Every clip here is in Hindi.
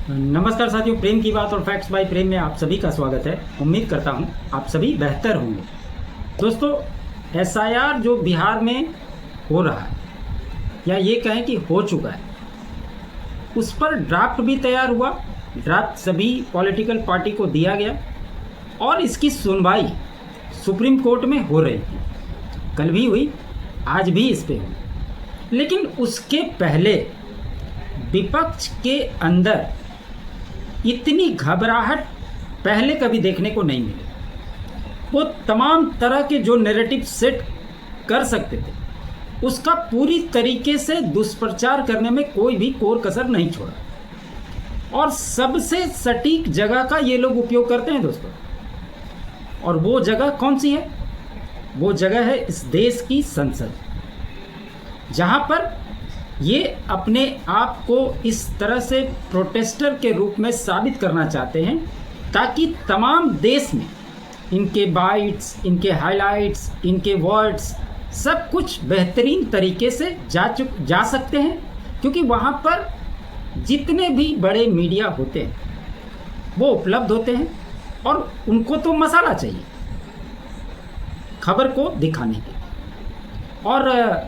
नमस्कार साथियों, प्रेम की बात और फैक्ट्स बाय प्रेम में आप सभी का स्वागत है। उम्मीद करता हूं आप सभी बेहतर होंगे। दोस्तों, एसआईआर जो बिहार में हो रहा है या ये कहें कि हो चुका है, उस पर ड्राफ्ट भी तैयार हुआ। ड्राफ्ट सभी पॉलिटिकल पार्टी को दिया गया और इसकी सुनवाई सुप्रीम कोर्ट में हो रही थी। कल भी हुई, आज भी इस पे हुई। लेकिन उसके पहले विपक्ष के अंदर इतनी घबराहट पहले कभी देखने को नहीं मिली। वो तमाम तरह के जो नैरेटिव सेट कर सकते थे, उसका पूरी तरीके से दुष्प्रचार करने में कोई भी कोर कसर नहीं छोड़ा। और सबसे सटीक जगह का ये लोग उपयोग करते हैं दोस्तों। और वो जगह कौन सी है? वो जगह है इस देश की संसद, जहाँ पर ये अपने आप को इस तरह से प्रोटेस्टर के रूप में साबित करना चाहते हैं ताकि तमाम देश में इनके बाइट्स, इनके हाइलाइट्स, इनके वर्ड्स सब कुछ बेहतरीन तरीके से जा सकते हैं। क्योंकि वहाँ पर जितने भी बड़े मीडिया होते हैं वो उपलब्ध होते हैं और उनको तो मसाला चाहिए खबर को दिखाने के लिए। और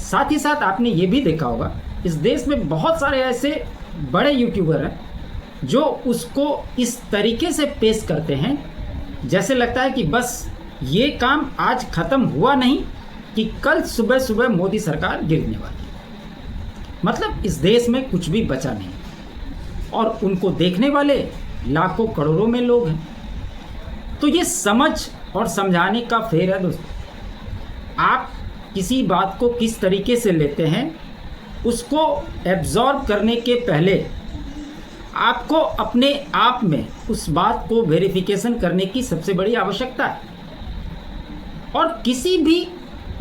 साथ ही साथ आपने ये भी देखा होगा, इस देश में बहुत सारे ऐसे बड़े यूट्यूबर हैं जो उसको इस तरीके से पेश करते हैं जैसे लगता है कि बस ये काम आज ख़त्म हुआ नहीं कि कल सुबह सुबह मोदी सरकार गिरने वाली है। मतलब इस देश में कुछ भी बचा नहीं और उनको देखने वाले लाखों करोड़ों में लोग हैं। तो ये समझ और समझाने का फेर है दोस्तों। आप किसी बात को किस तरीके से लेते हैं, उसको एब्जॉर्ब करने के पहले आपको अपने आप में उस बात को वेरिफिकेशन करने की सबसे बड़ी आवश्यकता है। और किसी भी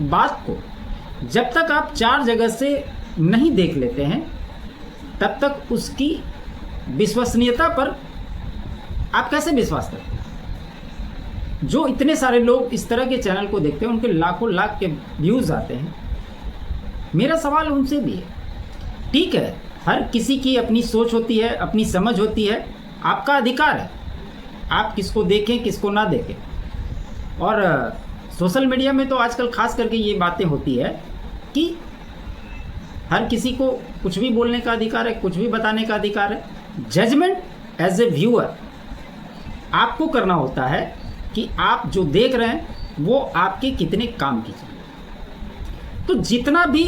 बात को जब तक आप चार जगह से नहीं देख लेते हैं, तब तक उसकी विश्वसनीयता पर आप कैसे विश्वास करते हैं? जो इतने सारे लोग इस तरह के चैनल को देखते हैं, उनके लाखों लाख के व्यूज़ आते हैं। मेरा सवाल उनसे भी है, ठीक है, हर किसी की अपनी सोच होती है, अपनी समझ होती है, आपका अधिकार है आप किसको देखें किसको ना देखें। और सोशल मीडिया में तो आजकल खास करके ये बातें होती है कि हर किसी को कुछ भी बोलने का अधिकार है, कुछ भी बताने का अधिकार है। जजमेंट एज ए व्यूअर आपको करना होता है कि आप जो देख रहे हैं वो आपके कितने काम की चीज़। तो जितना भी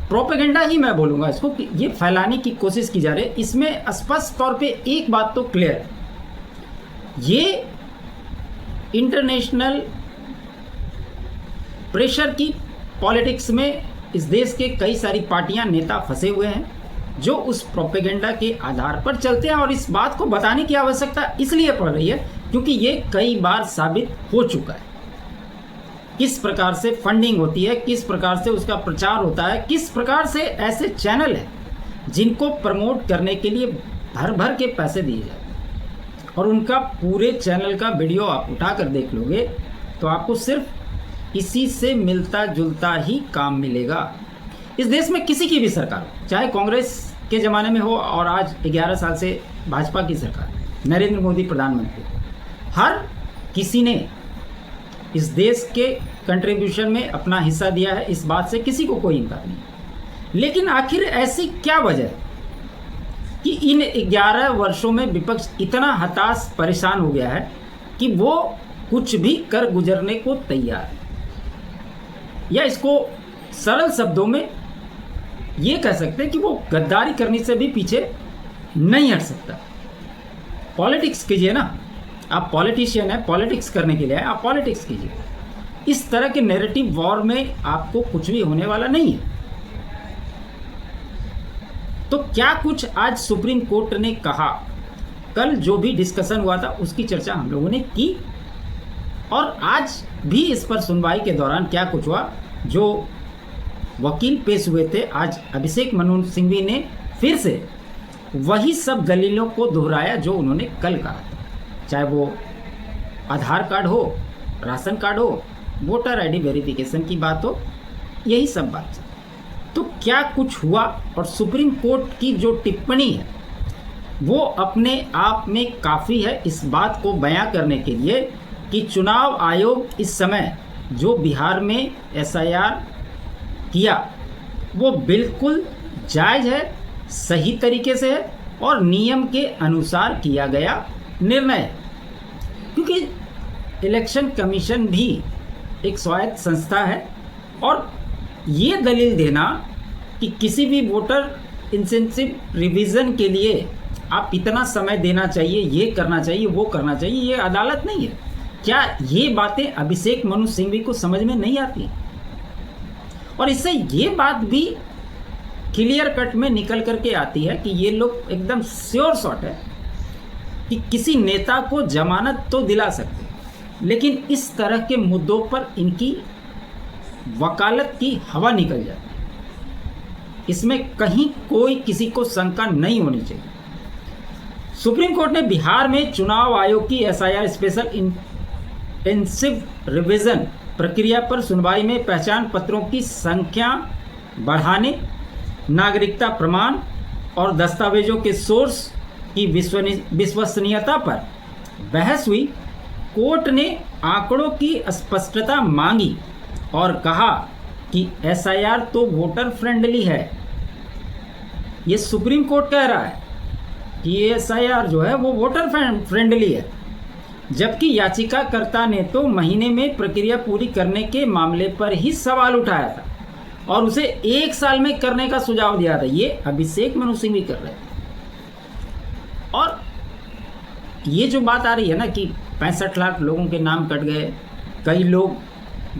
प्रोपेगेंडा ही मैं बोलूँगा इसको कि ये फैलाने की कोशिश की जा रही है, इसमें स्पष्ट तौर पे एक बात तो क्लियर है, ये इंटरनेशनल प्रेशर की पॉलिटिक्स में इस देश के कई सारी पार्टियां, नेता फंसे हुए हैं जो उस प्रोपेगेंडा के आधार पर चलते हैं। और इस बात को बताने की आवश्यकता इसलिए पड़ रही है क्योंकि ये कई बार साबित हो चुका है किस प्रकार से फंडिंग होती है, किस प्रकार से उसका प्रचार होता है, किस प्रकार से ऐसे चैनल हैं जिनको प्रमोट करने के लिए भर भर के पैसे दिए जाते। और उनका पूरे चैनल का वीडियो आप उठा कर देख लोगे तो आपको सिर्फ इसी से मिलता जुलता ही काम मिलेगा। इस देश में किसी की भी सरकार, चाहे कांग्रेस के ज़माने में हो और आज 11 साल से भाजपा की सरकार, नरेंद्र मोदी प्रधानमंत्री, हर किसी ने इस देश के कंट्रीब्यूशन में अपना हिस्सा दिया है। इस बात से किसी को कोई इनकार नहीं। लेकिन आखिर ऐसी क्या वजह है कि इन 11 वर्षों में विपक्ष इतना हताश परेशान हो गया है कि वो कुछ भी कर गुजरने को तैयार है? या इसको सरल शब्दों में ये कह सकते हैं कि वो गद्दारी करने से भी पीछे नहीं हट सकता। पॉलिटिक्स कीजिए ना, आप पॉलिटिशियन हैं, पॉलिटिक्स करने के लिए आप पॉलिटिक्स कीजिए। इस तरह के नैरेटिव वॉर में आपको कुछ भी होने वाला नहीं है। तो क्या कुछ आज सुप्रीम कोर्ट ने कहा, कल जो भी डिस्कशन हुआ था उसकी चर्चा हम लोगों ने की। और आज भी इस पर सुनवाई के दौरान क्या कुछ हुआ, जो वकील पेश हुए थे आज अभिषेक मनु सिंघवी ने फिर से वही सब दलीलों को दोहराया जो उन्होंने कल कहा था। चाहे वो आधार कार्ड हो, राशन कार्ड हो, वोटर आईडी वेरिफिकेशन की बात हो, यही सब बात। तो क्या कुछ हुआ और सुप्रीम कोर्ट की जो टिप्पणी है वो अपने आप में काफ़ी है इस बात को बयां करने के लिए कि चुनाव आयोग इस समय जो बिहार में एसआईआर किया वो बिल्कुल जायज़ है, सही तरीके से है और नियम के अनुसार किया गया निर्णय है। क्योंकि इलेक्शन कमीशन भी एक स्वायत्त संस्था है और ये दलील देना कि किसी भी वोटर इंसेंटिव रिवीजन के लिए आप इतना समय देना चाहिए, ये करना चाहिए, वो करना चाहिए, ये अदालत नहीं है। क्या ये बातें अभिषेक मनु सिंघवी को समझ में नहीं आती? और इससे ये बात भी क्लियर कट में निकल करके आती है कि ये लोग एकदम श्योर शॉट है कि किसी नेता को जमानत तो दिला सकते, लेकिन इस तरह के मुद्दों पर इनकी वकालत की हवा निकल जाती है। इसमें कहीं कोई किसी को शंका नहीं होनी चाहिए। सुप्रीम कोर्ट ने बिहार में चुनाव आयोग की एसआईआर स्पेशल इंटेंसिव रिवीजन प्रक्रिया पर सुनवाई में पहचान पत्रों की संख्या बढ़ाने, नागरिकता प्रमाण और दस्तावेजों के सोर्स की विश्वसनीयता पर बहस हुई। कोर्ट ने आंकड़ों की स्पष्टता मांगी और कहा कि एसआईआर तो वोटर फ्रेंडली है। ये सुप्रीम कोर्ट कह रहा है कि ये एसआईआर जो है वो वोटर फ्रेंडली है, जबकि याचिकाकर्ता ने तो महीने में प्रक्रिया पूरी करने के मामले पर ही सवाल उठाया था और उसे 1 साल में करने का सुझाव दिया था। ये अभिषेक मनु सिंघवी कर रहे थे। और ये जो बात आ रही है ना कि 65 लाख लोगों के नाम कट गए, कई लोग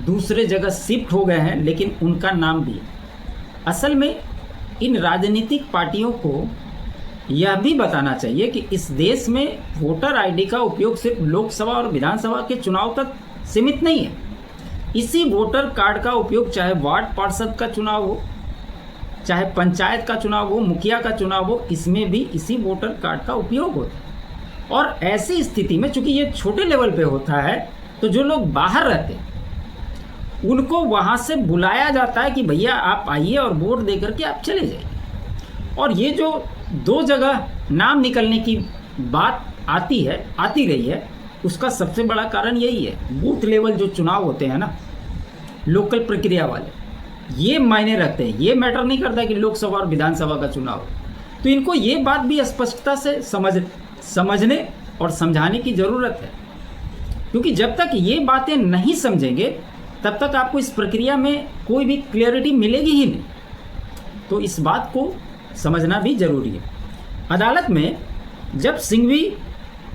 दूसरे जगह शिफ्ट हो गए हैं, लेकिन उनका नाम भी, असल में इन राजनीतिक पार्टियों को यह भी बताना चाहिए कि इस देश में वोटर आईडी का उपयोग सिर्फ लोकसभा और विधानसभा के चुनाव तक सीमित नहीं है। इसी वोटर कार्ड का उपयोग चाहे वार्ड पार्षद का चुनाव हो, चाहे पंचायत का चुनाव हो, मुखिया का चुनाव हो, इसमें भी इसी वोटर कार्ड का उपयोग होता है। और ऐसी स्थिति में चूंकि ये छोटे लेवल पे होता है, तो जो लोग बाहर रहते हैं उनको वहाँ से बुलाया जाता है कि भैया आप आइए और वोट दे करके आप चले जाइए। और ये जो 2 जगह नाम निकलने की बात आती रही है, उसका सबसे बड़ा कारण यही है। बूथ लेवल जो चुनाव होते हैं ना, लोकल प्रक्रिया वाले, ये मायने रखते हैं। ये मैटर नहीं करता कि लोकसभा और विधानसभा का चुनाव हो। तो इनको ये बात भी स्पष्टता से समझने और समझाने की ज़रूरत है, क्योंकि जब तक ये बातें नहीं समझेंगे तब तक आपको इस प्रक्रिया में कोई भी क्लियरिटी मिलेगी ही नहीं। तो इस बात को समझना भी जरूरी है। अदालत में जब सिंघवी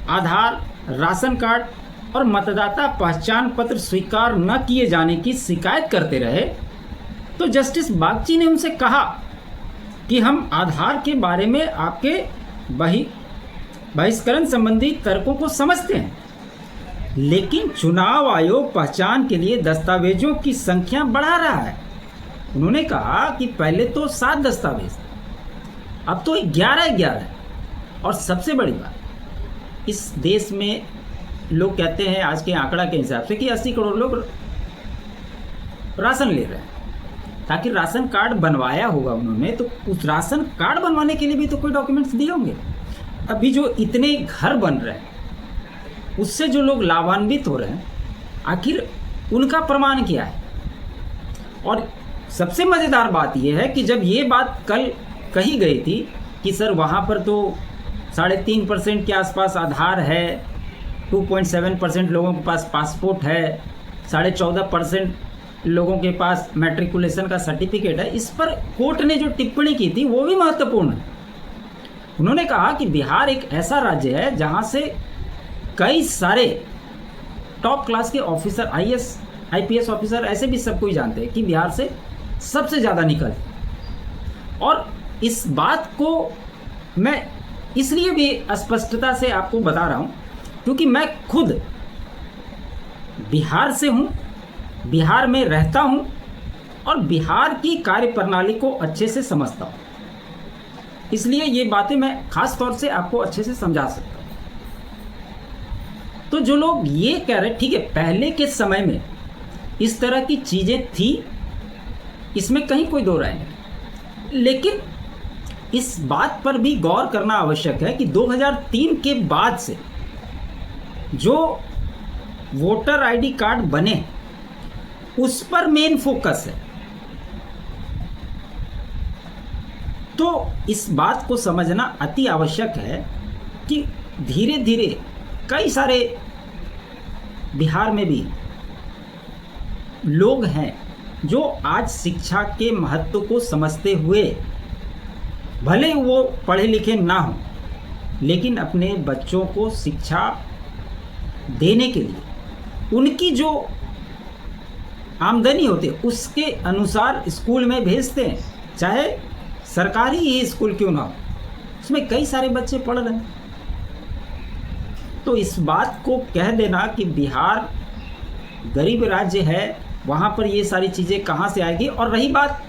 आधार, राशन कार्ड और मतदाता पहचान पत्र स्वीकार न किए जाने की शिकायत करते रहे, तो जस्टिस बागची ने उनसे कहा कि हम आधार के बारे में आपके बहिष्करण संबंधी तर्कों को समझते हैं, लेकिन चुनाव आयोग पहचान के लिए दस्तावेजों की संख्या बढ़ा रहा है। उन्होंने कहा कि पहले तो 7 दस्तावेज, अब तो 11 है। और सबसे बड़ी बात, इस देश में लोग कहते हैं आज के आंकड़ा के हिसाब से कि 80 करोड़ लोग राशन ले रहे हैं, ताकि राशन कार्ड बनवाया होगा उन्होंने, तो उस राशन कार्ड बनवाने के लिए भी तो कोई डॉक्यूमेंट्स दिए होंगे। अभी जो इतने घर बन रहे हैं, उससे जो लोग लाभान्वित हो रहे हैं, आखिर उनका प्रमाण क्या है? और सबसे मज़ेदार बात यह है कि जब ये बात कल कही गई थी कि सर वहाँ पर तो 3.5% के आसपास आधार है, 2.7% लोगों के पास पासपोर्ट है, 14.5% लोगों के पास मैट्रिकुलेशन का सर्टिफिकेट है, इस पर कोर्ट ने जो टिप्पणी की थी वो भी महत्वपूर्ण है। उन्होंने कहा कि बिहार एक ऐसा राज्य है जहाँ से कई सारे टॉप क्लास के ऑफिसर, आईएएस, आईपीएस ऑफिसर, ऐसे भी सब कोई जानते हैं कि बिहार से सबसे ज़्यादा निकलते। और इस बात को मैं इसलिए भी स्पष्टता से आपको बता रहा हूँ क्योंकि मैं खुद बिहार से हूँ, बिहार में रहता हूँ और बिहार की कार्यप्रणाली को अच्छे से समझता हूँ। इसलिए ये बातें मैं खास तौर से आपको अच्छे से समझा सकता हूँ। तो जो लोग ये कह रहे, ठीक है, पहले के समय में इस तरह की चीज़ें थी, इसमें कहीं कोई दो राय नहीं, लेकिन इस बात पर भी गौर करना आवश्यक है कि 2003 के बाद से जो वोटर आईडी कार्ड बने उस पर मेन फोकस है। तो इस बात को समझना अति आवश्यक है कि धीरे धीरे कई सारे बिहार में भी लोग हैं जो आज शिक्षा के महत्व को समझते हुए, भले वो पढ़े लिखे ना हो, लेकिन अपने बच्चों को शिक्षा देने के लिए उनकी जो आमदनी होती है उसके अनुसार स्कूल में भेजते हैं, चाहे सरकारी ही स्कूल क्यों ना हो, उसमें कई सारे बच्चे पढ़ रहे हैं। तो इस बात को कह देना कि बिहार गरीब राज्य है, वहाँ पर ये सारी चीज़ें कहाँ से आएगी। और रही बात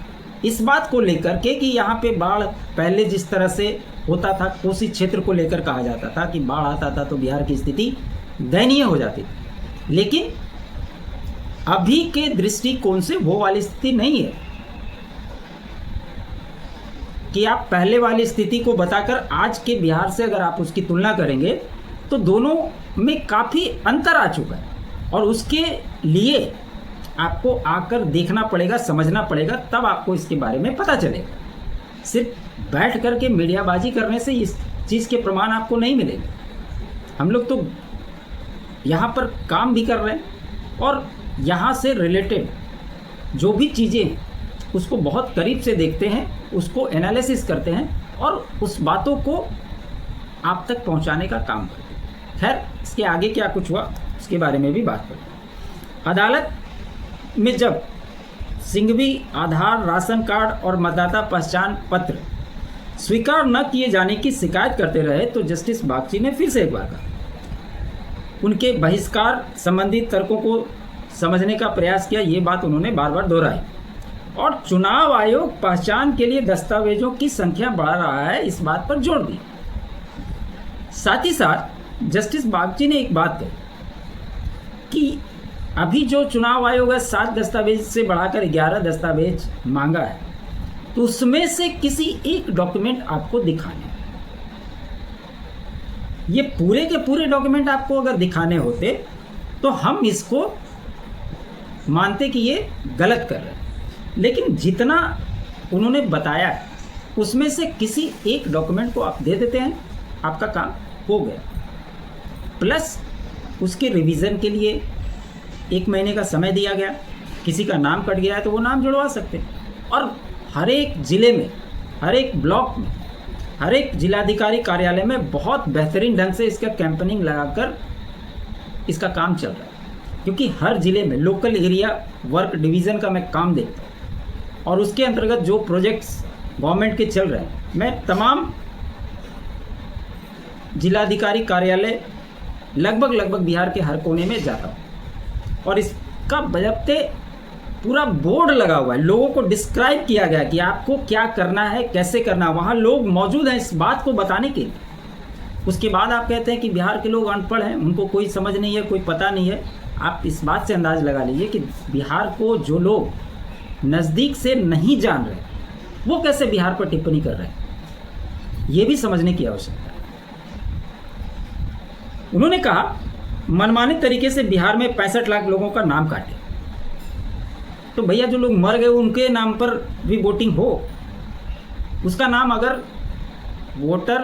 इस बात को लेकर के कि यहाँ पे बाढ़ पहले जिस तरह से होता था, कोसी क्षेत्र को लेकर कहा जाता था कि बाढ़ आता था तो बिहार की स्थिति दयनीय हो जाती थी, लेकिन अभी के दृष्टिकोण से वो वाली स्थिति नहीं है कि आप पहले वाली स्थिति को बताकर आज के बिहार से अगर आप उसकी तुलना करेंगे तो दोनों में काफ़ी अंतर आ चुका है। और उसके लिए आपको आकर देखना पड़ेगा, समझना पड़ेगा, तब आपको इसके बारे में पता चलेगा। सिर्फ बैठ करके मीडियाबाजी करने से इस चीज़ के प्रमाण आपको नहीं मिलेंगे। हम लोग तो यहाँ पर काम भी कर रहे हैं और यहाँ से रिलेटेड जो भी चीज़ें हैं उसको बहुत करीब से देखते हैं, उसको एनालिसिस करते हैं और उस बातों को आप तक पहुँचाने का काम करते हैं। खैर, इसके आगे क्या कुछ हुआ उसके बारे में भी बात करें। अदालत में जब सिंघवी आधार, राशन कार्ड और मतदाता पहचान पत्र स्वीकार न किए जाने की शिकायत करते रहे तो जस्टिस बागची ने फिर से एक बार कहा, उनके बहिष्कार संबंधी तर्कों को समझने का प्रयास किया। ये बात उन्होंने बार बार दोहराई और चुनाव आयोग पहचान के लिए दस्तावेजों की संख्या बढ़ा रहा है, इस बात पर जोर दी। साथ ही साथ जस्टिस बागची ने एक बात कही कि अभी जो चुनाव आयोग है 7 दस्तावेज से बढ़ाकर 11 दस्तावेज मांगा है, तो उसमें से किसी एक डॉक्यूमेंट आपको दिखाने, ये पूरे के पूरे डॉक्यूमेंट आपको अगर दिखाने होते तो हम इसको मानते कि ये गलत कर रहे हैं, लेकिन जितना उन्होंने बताया है उसमें से किसी एक डॉक्यूमेंट को आप दे देते हैं, आपका काम हो गया। प्लस उसके रिवीजन के लिए 1 महीने का समय दिया गया, किसी का नाम कट गया है तो वो नाम जुड़वा सकते हैं। और हर एक ज़िले में, हर एक ब्लॉक में, हर एक जिलाधिकारी कार्यालय में बहुत बेहतरीन ढंग से इसका कैंपेनिंग लगाकर इसका काम चल रहा है, क्योंकि हर ज़िले में लोकल एरिया वर्क डिवीज़न का मैं काम देखता हूँ और उसके अंतर्गत जो प्रोजेक्ट्स गवर्नमेंट के चल रहे हैं, मैं तमाम जिलाधिकारी कार्यालय लगभग बिहार के हर कोने में जाता हूँ और इसका बजते पूरा बोर्ड लगा हुआ है, लोगों को डिस्क्राइब किया गया कि आपको क्या करना है, कैसे करना है। वहाँ लोग मौजूद हैं इस बात को बताने के लिए। उसके बाद आप कहते हैं कि बिहार के लोग अनपढ़ हैं, उनको कोई समझ नहीं है, कोई पता नहीं है। आप इस बात से अंदाज़ लगा लीजिए कि बिहार को जो लोग नज़दीक से नहीं जान रहे वो कैसे बिहार पर टिप्पणी कर रहे हैं, ये भी समझने की आवश्यकता है। उन्होंने कहा मनमाने तरीके से बिहार में 65 लाख लोगों का नाम काटे, तो भैया जो लोग मर गए उनके नाम पर भी वोटिंग हो, उसका नाम अगर वोटर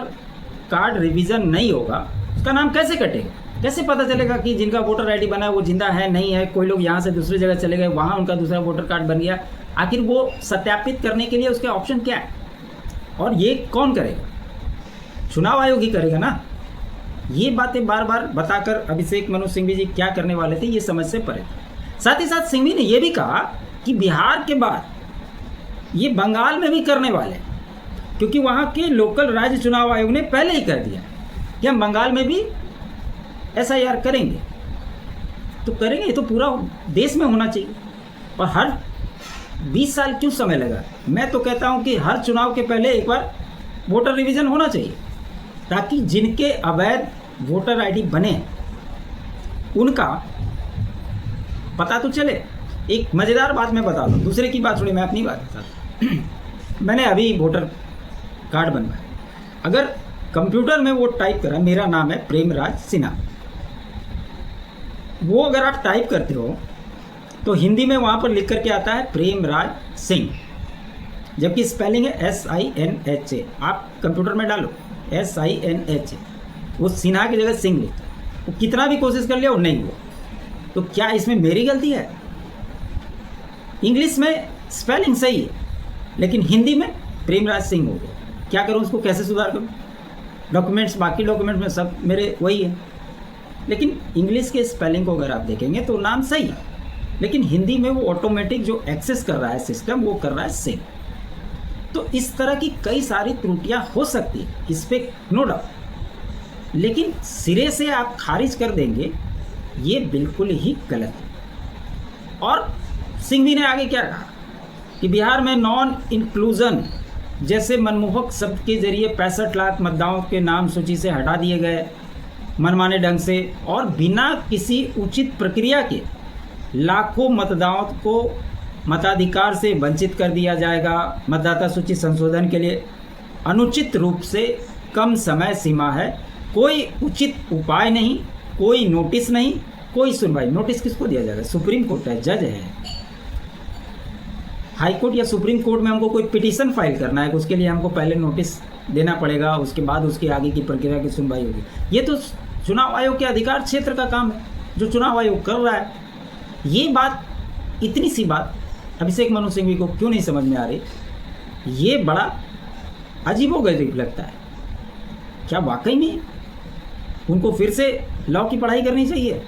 कार्ड रिवीजन नहीं होगा उसका नाम कैसे कटेगा? कैसे पता चलेगा कि जिनका वोटर आईडी बना है वो जिंदा है नहीं है? कोई लोग यहाँ से दूसरी जगह चले गए, वहाँ उनका दूसरा वोटर कार्ड बन गया। आखिर वो सत्यापित करने के लिए उसके ऑप्शन क्या है? और ये कौन करेगा? चुनाव आयोग ही करेगा ना। ये बातें बार बार बताकर अभिषेक मनु सिंघवी जी क्या करने वाले थे ये समझ से परे थे। साथ ही साथ सिंघवी ने यह भी कहा कि बिहार के बाद ये बंगाल में भी करने वाले, क्योंकि वहाँ के लोकल राज्य चुनाव आयोग ने पहले ही कर दिया कि हम बंगाल में भी SIR करेंगे। तो करेंगे, ये तो पूरा देश में होना चाहिए। और हर 20 साल क्यों समय लगा? मैं तो कहता हूँ कि हर चुनाव के पहले एक बार वोटर रिवीजन होना चाहिए, ताकि जिनके अवैध वोटर आईडी बने उनका पता तो चले। एक मज़ेदार बात मैं बता दूँ, दूसरे की बात छोड़ी, मैं अपनी बात बता दूँ। मैंने अभी वोटर कार्ड बनवाया। अगर कंप्यूटर में वो टाइप करा मेरा नाम है प्रेमराज सिन्हा, वो अगर आप टाइप करते हो तो हिंदी में वहाँ पर लिख करके आता है प्रेमराज सिंह, जबकि स्पेलिंग है SINHA। आप कंप्यूटर में डालो SINHA, वो सिन्हा की जगह सिंह लिखता है। वो कितना भी कोशिश कर लिया वो नहीं हुआ। तो क्या इसमें मेरी गलती है? इंग्लिश में स्पेलिंग सही है लेकिन हिंदी में प्रेमराज सिंह हो गया। क्या करूँ उसको, कैसे सुधार करूँ? डॉक्यूमेंट्स, बाकी डॉक्यूमेंट्स में सब मेरे वही है, लेकिन इंग्लिश के स्पेलिंग को अगर आप देखेंगे तो नाम सही है, लेकिन हिंदी में वो ऑटोमेटिक जो एक्सेस कर रहा है सिस्टम वो कर रहा है सिंह। तो इस तरह की कई सारी त्रुटियां हो सकती है, इस पे नो डाउट, लेकिन सिरे से आप खारिज कर देंगे ये बिल्कुल ही गलत है। और सिंघवी ने आगे क्या कहा कि बिहार में नॉन इंक्लूजन जैसे मनमोहक शब्द के जरिए 65 लाख मतदाताओं के नाम सूची से हटा दिए गए मनमाने ढंग से, और बिना किसी उचित प्रक्रिया के लाखों मतदाताओं को मताधिकार से वंचित कर दिया जाएगा। मतदाता सूची संशोधन के लिए अनुचित रूप से कम समय सीमा है, कोई उचित उपाय नहीं, कोई नोटिस नहीं, कोई सुनवाई। नोटिस किसको दिया जाएगा? सुप्रीम कोर्ट है, जज है। हाई कोर्ट या सुप्रीम कोर्ट में हमको कोई पिटीशन फाइल करना है, उसके लिए हमको पहले नोटिस देना पड़ेगा, उसके बाद उसकी आगे की प्रक्रिया की सुनवाई होगी। ये तो चुनाव आयोग के अधिकार क्षेत्र का काम है जो चुनाव आयोग कर रहा है। ये बात, इतनी सी बात अभिषेक मनु सिंघवी को क्यों नहीं समझ में आ रही? ये बड़ा अजीबोगरीब लगता है। क्या वाकई में उनको फिर से लॉ की पढ़ाई करनी चाहिए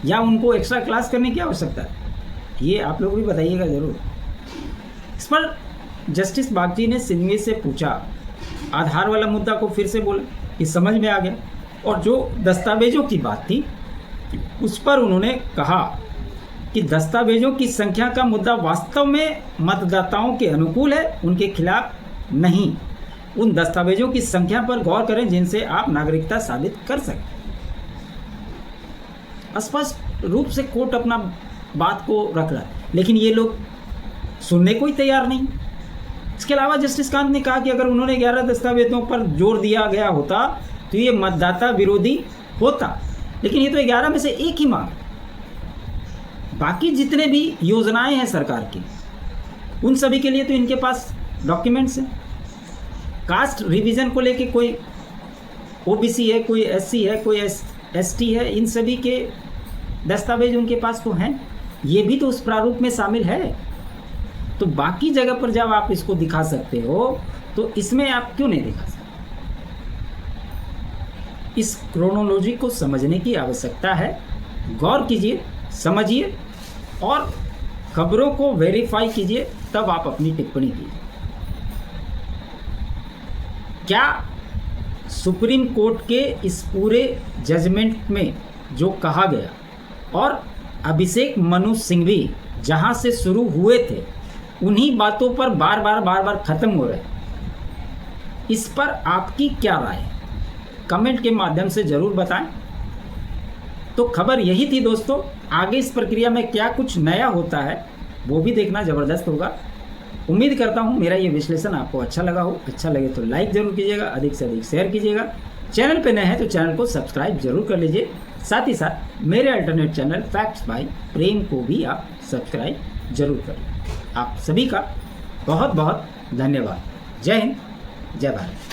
या उनको एक्स्ट्रा क्लास करने की आवश्यकता है? ये आप लोग भी बताइएगा ज़रूर। इस पर जस्टिस बागची ने सिंघवी से पूछा, आधार वाला मुद्दा को फिर से बोला कि समझ में आ गया, और जो दस्तावेजों की बात थी उस पर उन्होंने कहा कि दस्तावेजों की संख्या का मुद्दा वास्तव में मतदाताओं के अनुकूल है, उनके खिलाफ नहीं। उन दस्तावेजों की संख्या पर गौर करें जिनसे आप नागरिकता साबित कर सकें। स्पष्ट रूप से कोर्ट अपना बात को रख रहा है, लेकिन ये लोग सुनने को ही तैयार नहीं। इसके अलावा जस्टिस कांत ने कहा कि अगर उन्होंने 11 दस्तावेजों पर जोर दिया गया होता तो ये मतदाता विरोधी होता, लेकिन ये तो 11 में से एक ही मांग। बाकी जितने भी योजनाएं हैं सरकार की उन सभी के लिए तो इनके पास डॉक्यूमेंट्स हैं। कास्ट रिवीजन को लेके कोई OBC है, कोई SC है, कोई ST है, इन सभी के दस्तावेज उनके पास तो हैं। ये भी तो उस प्रारूप में शामिल है। तो बाकी जगह पर जब आप इसको दिखा सकते हो तो इसमें आप क्यों नहीं दिखा सकते? इस क्रोनोलॉजी को समझने की आवश्यकता है। गौर कीजिए, समझिए और खबरों को वेरीफाई कीजिए, तब आप अपनी टिप्पणी कीजिए। क्या सुप्रीम कोर्ट के इस पूरे जजमेंट में जो कहा गया और अभिषेक मनु सिंघवी जहां से शुरू हुए थे उन्हीं बातों पर बार बार खत्म हो रहे, इस पर आपकी क्या राय है? कमेंट के माध्यम से जरूर बताएं। तो खबर यही थी दोस्तों। आगे इस प्रक्रिया में क्या कुछ नया होता है वो भी देखना ज़बरदस्त होगा। उम्मीद करता हूँ मेरा ये विश्लेषण आपको अच्छा लगा हो। अच्छा लगे तो लाइक ज़रूर कीजिएगा, अधिक से अधिक शेयर कीजिएगा। चैनल पे नए हैं तो चैनल को सब्सक्राइब जरूर कर लीजिए। साथ ही साथ मेरे अल्टरनेट चैनल फैक्ट्स बाय प्रेम को भी आप सब्सक्राइब जरूर करें। आप सभी का बहुत बहुत धन्यवाद। जय हिंद, जय भारत।